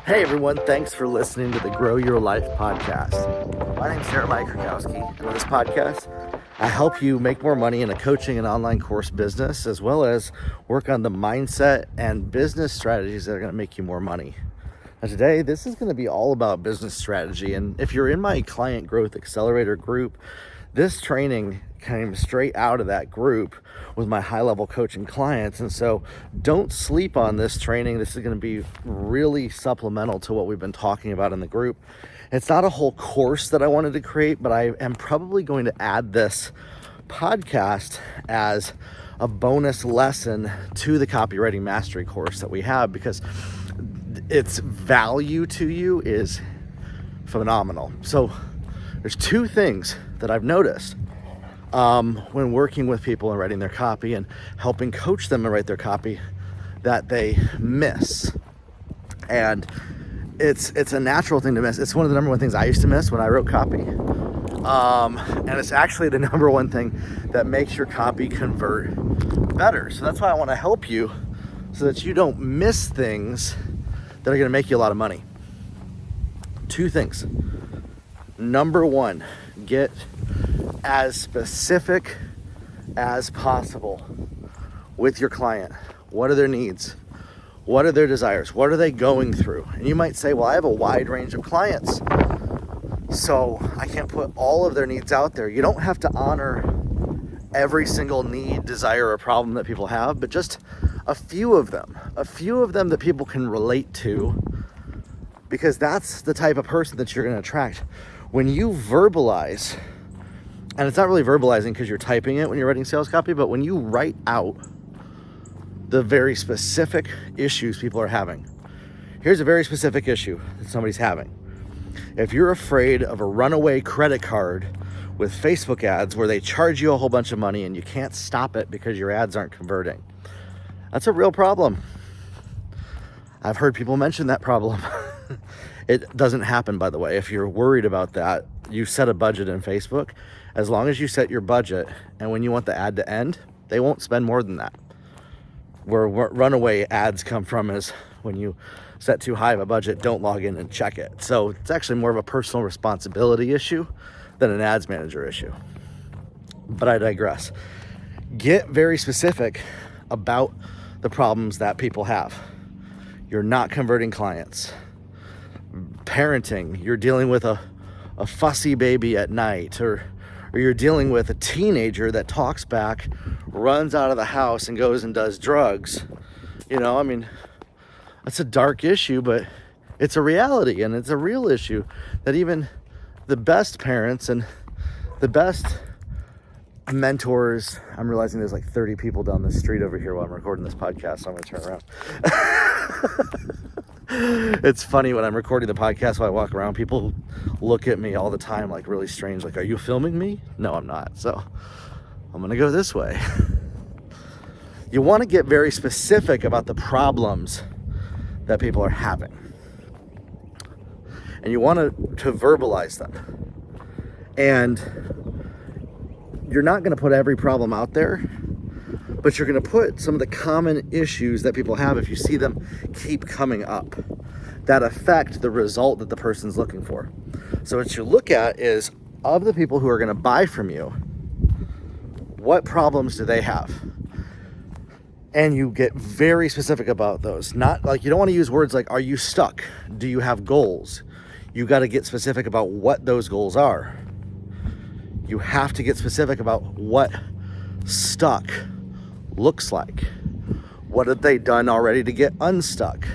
Hey everyone, thanks for listening to the Grow Your Life podcast. My name's Jeremiah Krakowski, and on this podcast, I help you make more money in a coaching and online course business, as well as work on the mindset and business strategies that are going to make you more money. Now today, this is going to be all about business strategy, and if you're in my Client Growth Accelerator group, this training came straight out of that group with my high-level coaching clients. And so don't sleep on this training. This is going to be really supplemental to what we've been talking about in the group. It's not a whole course that I wanted to create, but I am probably going to add this podcast as a bonus lesson to the copywriting mastery course that we have, because its value to you is phenomenal. So there's two things that I've noticed when working with people and writing their copy and helping coach them and write their copy that they miss. And it's a natural thing to miss. It's one of the number one things I used to miss when I wrote copy. And it's actually the number one thing that makes your copy convert better. So that's why I want to help you so that you don't miss things that are going to make you a lot of money. Two things. Number one, get as specific as possible with your client. What are their needs? What are their desires? What are they going through? And you might say, well, I have a wide range of clients, so I can't put all of their needs out there. You don't have to honor every single need, desire, or problem that people have, but just a few of them that people can relate to, because that's the type of person that you're going to attract. When you verbalize, and it's not really verbalizing because you're typing it when you're writing sales copy, but when you write out the very specific issues people are having. Here's a very specific issue that somebody's having. If you're afraid of a runaway credit card with Facebook ads where they charge you a whole bunch of money and you can't stop it because your ads aren't converting, that's a real problem. I've heard people mention that problem. It doesn't happen, by the way. If you're worried about that, you set a budget in Facebook. As long as you set your budget, and when you want the ad to end, they won't spend more than that. Where runaway ads come from is when you set too high of a budget, don't log in and check it. So it's actually more of a personal responsibility issue than an ads manager issue. But I digress. Get very specific about the problems that people have. You're not converting clients. Parenting, you're dealing with a fussy baby at night, or you're dealing with a teenager that talks back, runs out of the house and goes and does drugs. That's a dark issue, but it's a reality, and it's a real issue that even the best parents and the best mentors, I'm realizing there's like 30 people down the street over here while I'm recording this podcast, so I'm gonna turn around. It's funny when I'm recording the podcast while I walk around, people look at me all the time like really strange, like, are you filming me? No, I'm not. So I'm gonna go this way. You want to get very specific about the problems that people are having, and you want to verbalize them. And you're not going to put every problem out there, but you're going to put some of the common issues that people have if you see them keep coming up that affect the result that the person's looking for. So what you look at is, of the people who are going to buy from you, what problems do they have? And you get very specific about those. Not like, you don't want to use words like, are you stuck? Do you have goals? You got to get specific about what those goals are. You have to get specific about what stuck looks like. What have they done already to get unstuck?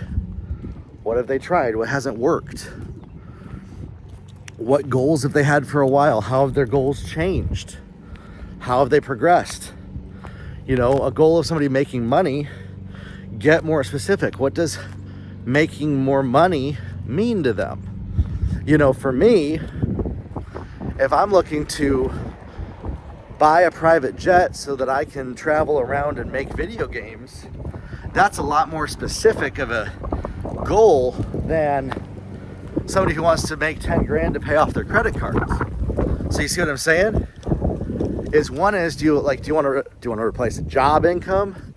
What have they tried? What hasn't worked? What goals have they had for a while? How have their goals changed? How have they progressed? A goal of somebody making money, get more specific. What does making more money mean to them? For me, if I'm looking to buy a private jet so that I can travel around and make video games, that's a lot more specific of a goal than somebody who wants to make 10 grand to pay off their credit cards. So you see what I'm saying? Do you want to replace a job income,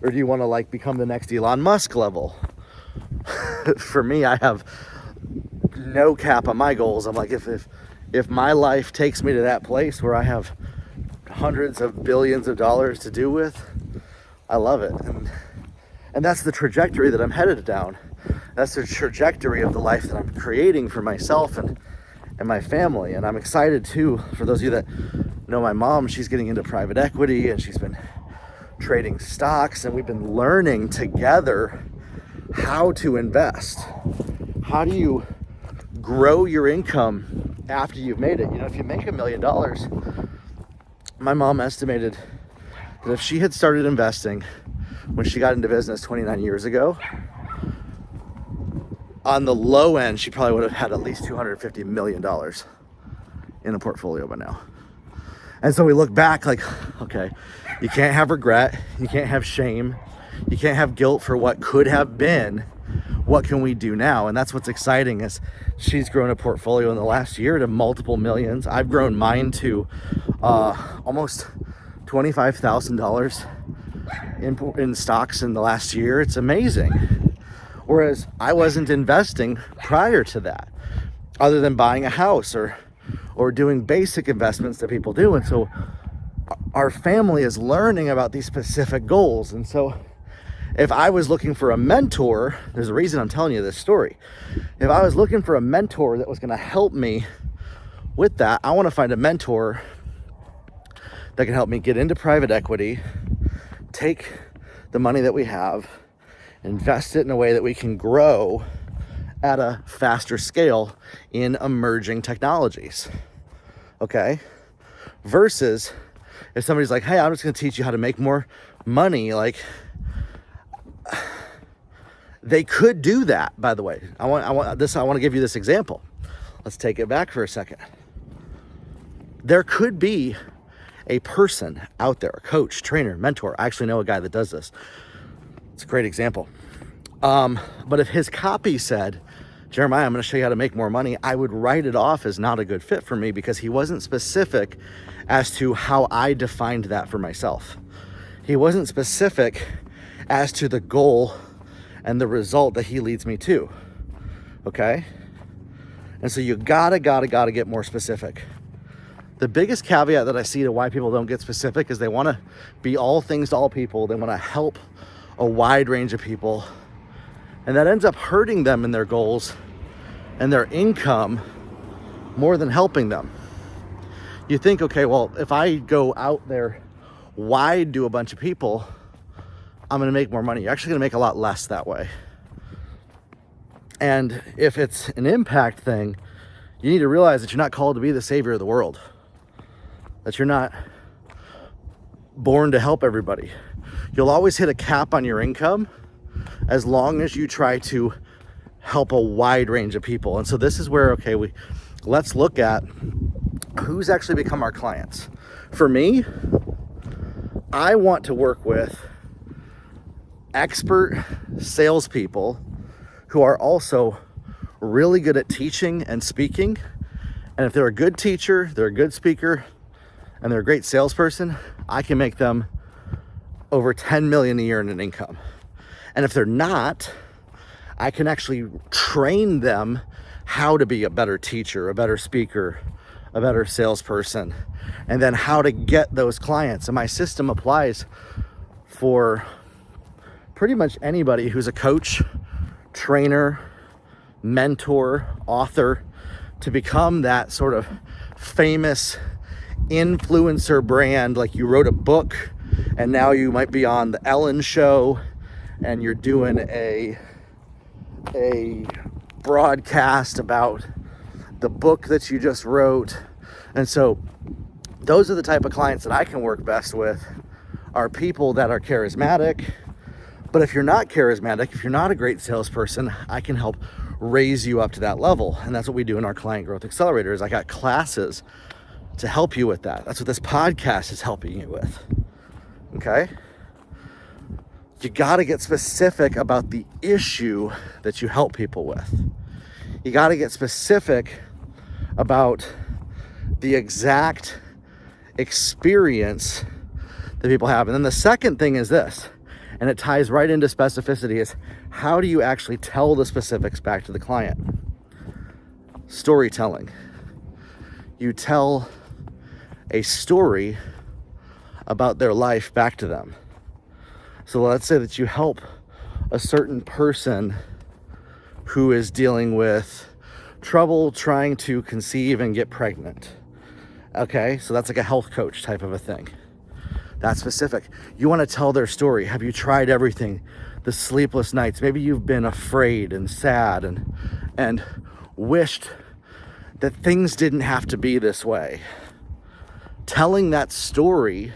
or do you want to become the next Elon Musk level? for me, I have no cap on my goals. I'm like, if my life takes me to that place where I have hundreds of billions of dollars to do with, I love it. And that's the trajectory that I'm headed down. That's the trajectory of the life that I'm creating for myself and my family. And I'm excited too, for those of you that know my mom, she's getting into private equity and she's been trading stocks, and we've been learning together how to invest. How do you grow your income after you've made it? You know, if you make $1 million, my mom estimated that if she had started investing when she got into business 29 years ago, on the low end, she probably would have had at least $250 million in a portfolio by now. And so we look back like, okay, you can't have regret, you can't have shame, you can't have guilt for what could have been. What can we do now? And that's what's exciting, is she's grown a portfolio in the last year to multiple millions. I've grown mine to almost $25,000 in stocks in the last year. It's amazing. Whereas I wasn't investing prior to that, other than buying a house or doing basic investments that people do. And so our family is learning about these specific goals. And so if I was looking for a mentor, there's a reason I'm telling you this story. If I was looking for a mentor that was going to help me with that, I want to find a mentor that can help me get into private equity, take the money that we have, invest it in a way that we can grow at a faster scale in emerging technologies. Okay? Versus if somebody's like, hey, I'm just going to teach you how to make more money, like, they could do that, by the way. I want to give you this example. Let's take it back for a second. There could be a person out there, a coach, trainer, mentor. I actually know a guy that does this. It's a great example. But if his copy said, Jeremiah, I'm going to show you how to make more money, I would write it off as not a good fit for me, because he wasn't specific as to how I defined that for myself. He wasn't specific as to the goal and the result that he leads me to. Okay? And so you gotta get more specific. The biggest caveat that I see to why people don't get specific is they want to be all things to all people. They want to help a wide range of people. And that ends up hurting them in their goals and their income more than helping them. You think, okay, well, if I go out there wide to a bunch of people, I'm going to make more money. You're actually going to make a lot less that way. And if it's an impact thing, you need to realize that you're not called to be the savior of the world. That you're not born to help everybody. You'll always hit a cap on your income as long as you try to help a wide range of people. And so this is where, okay, let's look at who's actually become our clients. For me, I want to work with expert salespeople who are also really good at teaching and speaking. And if they're a good teacher, they're a good speaker, and they're a great salesperson, I can make them over 10 million a year in an income. And if they're not, I can actually train them how to be a better teacher, a better speaker, a better salesperson, and then how to get those clients. And my system applies for pretty much anybody who's a coach, trainer, mentor, author, to become that sort of famous influencer brand. Like you wrote a book and now you might be on the Ellen show and you're doing a broadcast about the book that you just wrote. And so those are the type of clients that I can work best with, are people that are charismatic. But if you're not charismatic, if you're not a great salesperson, I can help raise you up to that level. And that's what we do in our Client Growth Accelerator. Is I got classes to help you with that. That's what this podcast is helping you with. Okay? You got to get specific about the issue that you help people with. You got to get specific about the exact experience that people have. And then the second thing is this, and it ties right into specificity, is how do you actually tell the specifics back to the client? Storytelling. You tell a story about their life back to them. So let's say that you help a certain person who is dealing with trouble trying to conceive and get pregnant. Okay, so that's like a health coach type of a thing. That's specific. You want to tell their story. Have you tried everything? The sleepless nights. Maybe you've been afraid and sad and wished that things didn't have to be this way. Telling that story,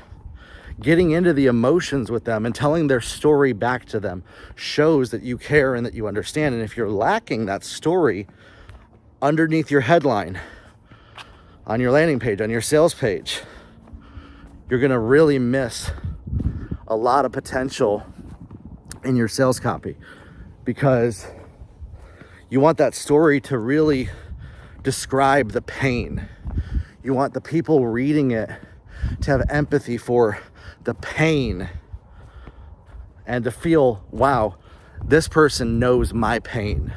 getting into the emotions with them and telling their story back to them shows that you care and that you understand. And if you're lacking that story underneath your headline, on your landing page, on your sales page, you're gonna really miss a lot of potential in your sales copy, because you want that story to really describe the pain. You want the people reading it to have empathy for the pain and to feel, wow, this person knows my pain.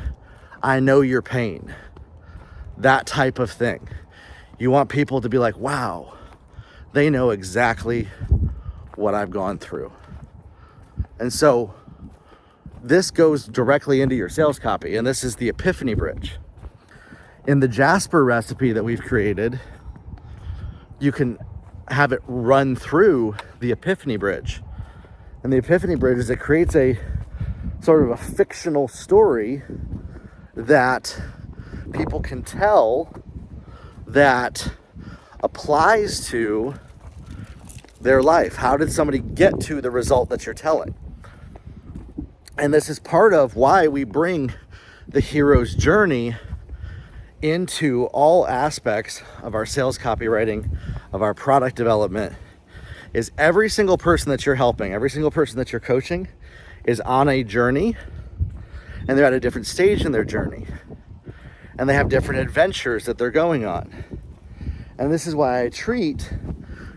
I know your pain. That type of thing. You want people to be like, wow, they know exactly what I've gone through. And so this goes directly into your sales copy, and this is the Epiphany Bridge. In the Jasper recipe that we've created, you can have it run through the Epiphany Bridge. And the Epiphany Bridge is, it creates a sort of a fictional story that people can tell that applies to their life. How did somebody get to the result that you're telling? And this is part of why we bring the hero's journey into all aspects of our sales copywriting, of our product development, is every single person that you're helping, every single person that you're coaching is on a journey, and they're at a different stage in their journey. And they have different adventures that they're going on. And this is why I treat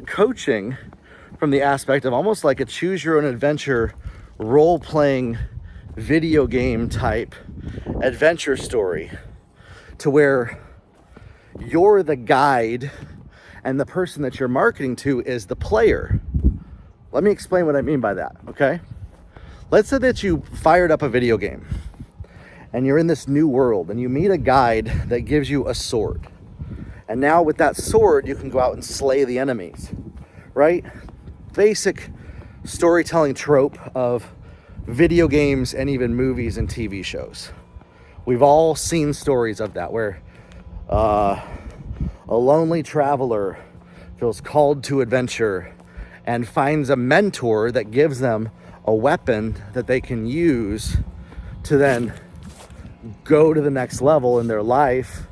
coaching from the aspect of almost like a choose your own adventure, role-playing video game type adventure story, to where you're the guide and the person that you're marketing to is the player. Let me explain what I mean by that, okay? Let's say that you fired up a video game and you're in this new world and you meet a guide that gives you a sword. And now with that sword, you can go out and slay the enemies, right? Basic storytelling trope of video games and even movies and TV shows. We've all seen stories of that where a lonely traveler feels called to adventure and finds a mentor that gives them a weapon that they can use to then go to the next level in their life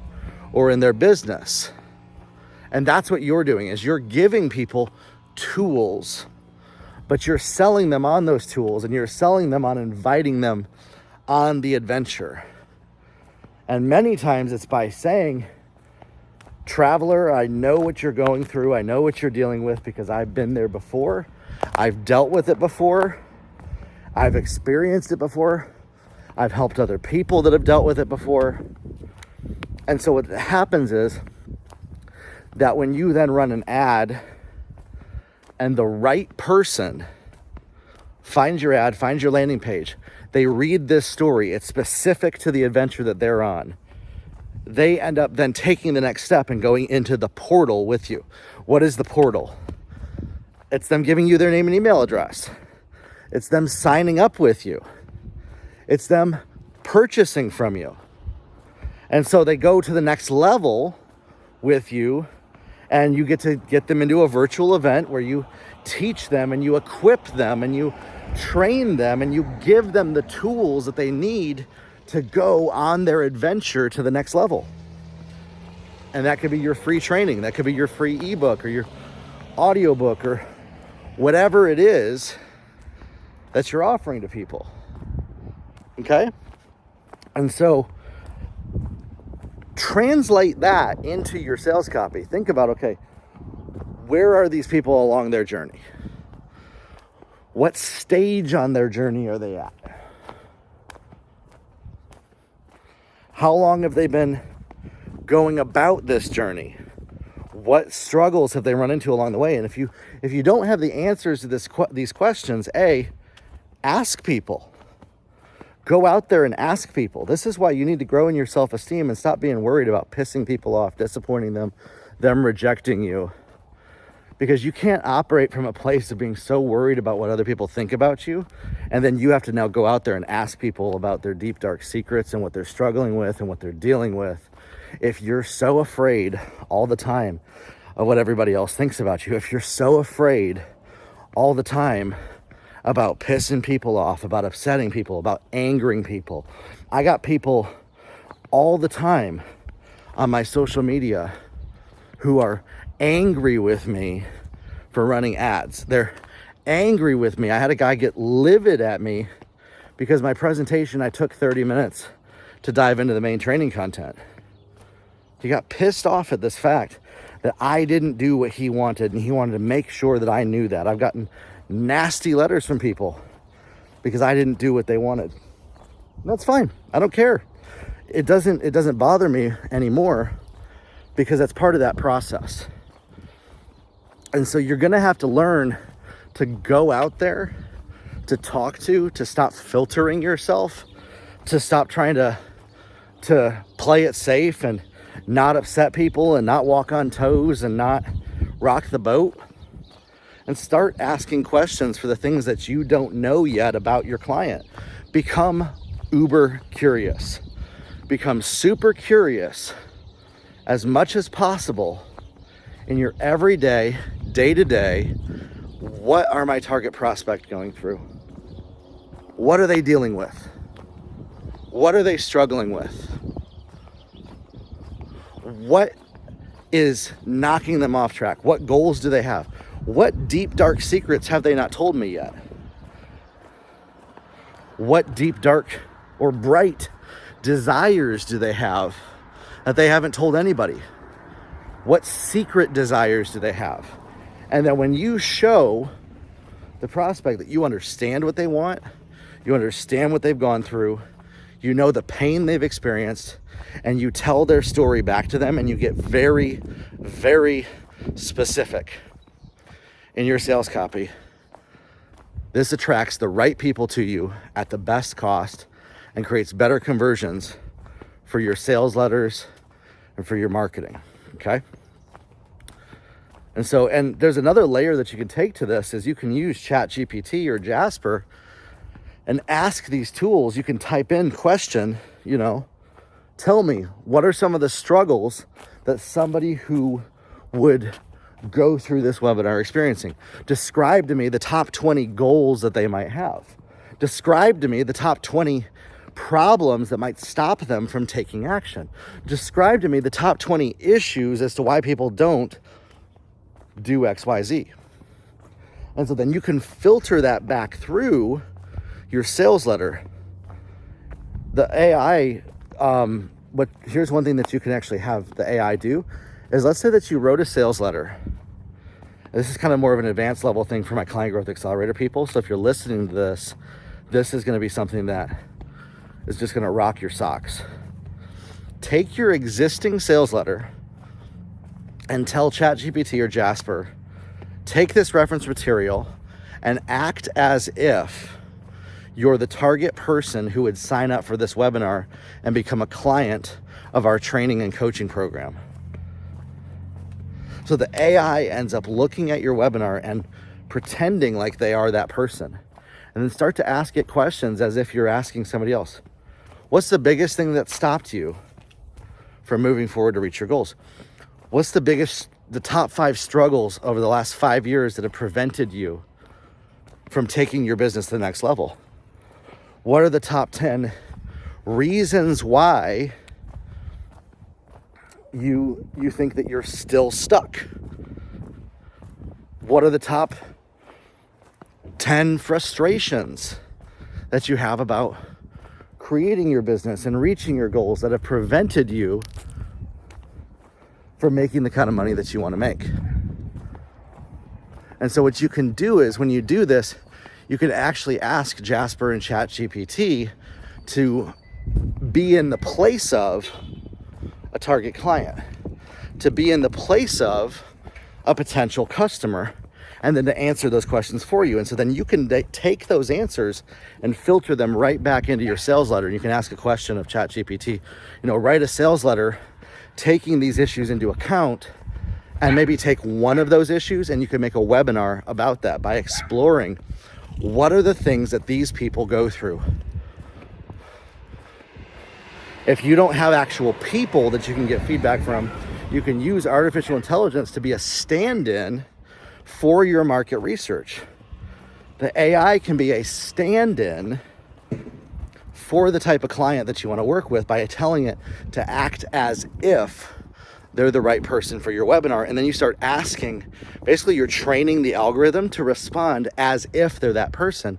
or in their business. And that's what you're doing, is you're giving people tools, but you're selling them on those tools, and you're selling them on inviting them on the adventure. And many times it's by saying, traveler, I know what you're going through. I know what you're dealing with because I've been there before. I've dealt with it before. I've experienced it before. I've helped other people that have dealt with it before. And so what happens is that when you then run an ad and the right person finds your ad, finds your landing page, they read this story, it's specific to the adventure that they're on, they end up then taking the next step and going into the portal with you. What is the portal? It's them giving you their name and email address. It's them signing up with you. It's them purchasing from you. And so they go to the next level with you, and you get to get them into a virtual event where you teach them and you equip them and you train them and you give them the tools that they need to go on their adventure to the next level. And that could be your free training. That could be your free ebook or your audiobook or whatever it is that you're offering to people. Okay? And so translate that into your sales copy. Think about, okay, where are these people along their journey? What stage on their journey are they at? How long have they been going about this journey? What struggles have they run into along the way? And if you don't have the answers to these questions, ask people. Go out there and ask people. This is why you need to grow in your self-esteem and stop being worried about pissing people off, disappointing them rejecting you. Because you can't operate from a place of being so worried about what other people think about you, and then you have to now go out there and ask people about their deep, dark secrets and what they're struggling with and what they're dealing with. If you're so afraid all the time of what everybody else thinks about you, if you're so afraid all the time about pissing people off, about upsetting people, about angering people. I got people all the time on my social media who are angry with me for running ads. They're angry with me. I had a guy get livid at me because my presentation, I took 30 minutes to dive into the main training content. He got pissed off at this fact that I didn't do what he wanted, and he wanted to make sure that I knew that. I've gotten nasty letters from people because I didn't do what they wanted. And that's fine. I don't care. It doesn't bother me anymore because that's part of that process. And so you're going to have to learn to go out there, to talk to stop filtering yourself, to stop trying to play it safe and not upset people and not walk on toes and not rock the boat, and start asking questions for the things that you don't know yet about your client. Become uber curious. Become super curious as much as possible in your everyday, day-to-day. What are my target prospect going through? What are they dealing with? What are they struggling with? What is knocking them off track? What goals do they have? What deep, dark secrets have they not told me yet? What deep, dark, or bright desires do they have that they haven't told anybody? What secret desires do they have? And then when you show the prospect that you understand what they want, you understand what they've gone through, you know the pain they've experienced, and you tell their story back to them, and you get very, very specific in your sales copy, this attracts the right people to you at the best cost and creates better conversions for your sales letters and for your marketing, okay? And there's another layer that you can take to this is you can use ChatGPT or Jasper and ask these tools. You can type in question, tell me, what are some of the struggles that somebody who would go through this webinar experiencing? Describe to me the top 20 goals that they might have. Describe to me the top 20 problems that might stop them from taking action. Describe to me the top 20 issues as to why people don't do XYZ. And so then you can filter that back through your sales letter. The AI, here's one thing that you can actually have the AI do is, let's say that you wrote a sales letter. This is kind of more of an advanced level thing for my Client Growth Accelerator people. So if you're listening to this, this is going to be something that is just going to rock your socks. Take your existing sales letter and tell ChatGPT or Jasper, take this reference material and act as if you're the target person who would sign up for this webinar and become a client of our training and coaching program. So the AI ends up looking at your webinar and pretending like they are that person. And then start to ask it questions as if you're asking somebody else. What's the biggest thing that stopped you from moving forward to reach your goals? What's the top 5 struggles over the last 5 years that have prevented you from taking your business to the next level? What are the top 10 reasons why you think that you're still stuck? What are the top 10 frustrations that you have about creating your business and reaching your goals that have prevented you from making the kind of money that you want to make? And so what you can do is, when you do this, you can actually ask Jasper and ChatGPT to be in the place of a target client, to be in the place of a potential customer, and then to answer those questions for you. And so then you can take those answers and filter them right back into your sales letter. You can ask a question of ChatGPT, write a sales letter taking these issues into account, and maybe take one of those issues and you can make a webinar about that by exploring what are the things that these people go through. If you don't have actual people that you can get feedback from, you can use artificial intelligence to be a stand-in for your market research. The AI can be a stand-in for the type of client that you want to work with by telling it to act as if they're the right person for your webinar. And then you start asking, basically you're training the algorithm to respond as if they're that person.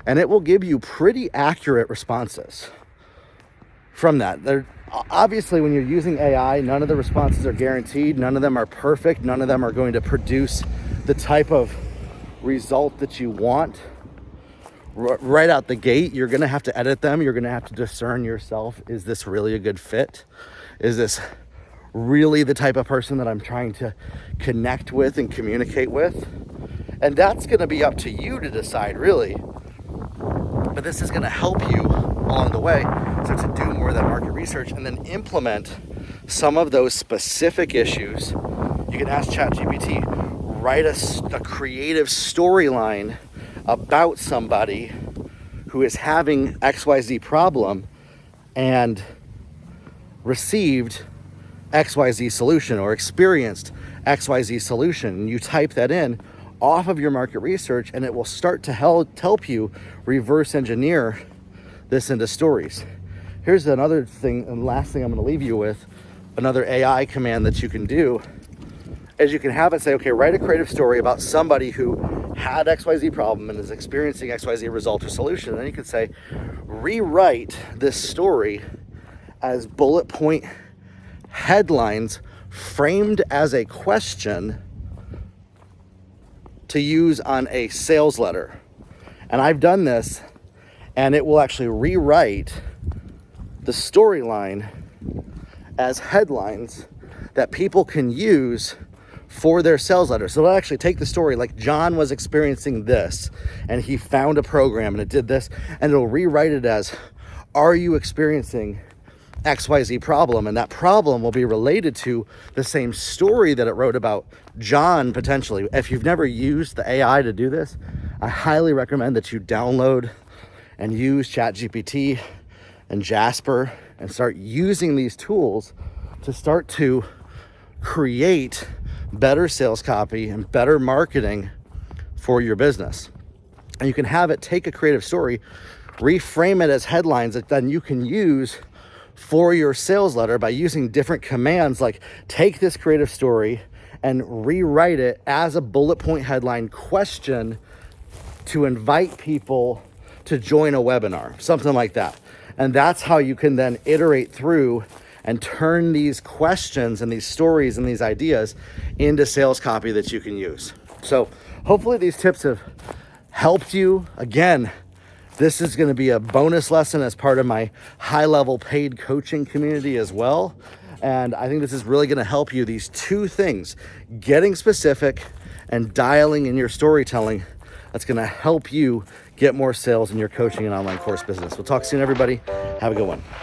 And it will give you pretty accurate responses from that. Obviously, when you're using AI, none of the responses are guaranteed. None of them are perfect. None of them are going to produce the type of result that you want right out the gate. You're going to have to edit them. You're going to have to discern yourself. Is this really a good fit? Is this really the type of person that I'm trying to connect with and communicate with? And that's going to be up to you to decide, really. But this is going to help you along the way. So to do more of that market research and then implement some of those specific issues, you can ask ChatGPT, write a creative storyline about somebody who is having XYZ problem and received XYZ solution or experienced XYZ solution. And you type that in off of your market research, and it will start to help you reverse engineer this into stories. Here's another thing, and last thing I'm going to leave you with, another AI command that you can do is you can have it say, okay, write a creative story about somebody who had XYZ problem and is experiencing XYZ result or solution. And then you can say, rewrite this story as bullet point headlines framed as a question to use on a sales letter. And I've done this, and it will actually rewrite the storyline as headlines that people can use for their sales letter. So they'll actually take the story like John was experiencing this and he found a program and it did this, and it'll rewrite it as, are you experiencing XYZ problem? And that problem will be related to the same story that it wrote about John potentially. If you've never used the AI to do this, I highly recommend that you download and use ChatGPT and Jasper and start using these tools to start to create better sales copy and better marketing for your business. And you can have it take a creative story, reframe it as headlines that then you can use for your sales letter by using different commands, like take this creative story and rewrite it as a bullet point headline question to invite people to join a webinar, something like that. And that's how you can then iterate through and turn these questions and these stories and these ideas into sales copy that you can use. So hopefully these tips have helped you. Again, this is going to be a bonus lesson as part of my high-level paid coaching community as well. And I think this is really going to help you. These two things, getting specific and dialing in your storytelling, that's going to help you get more sales in your coaching and online course business. We'll talk soon, everybody. Have a good one.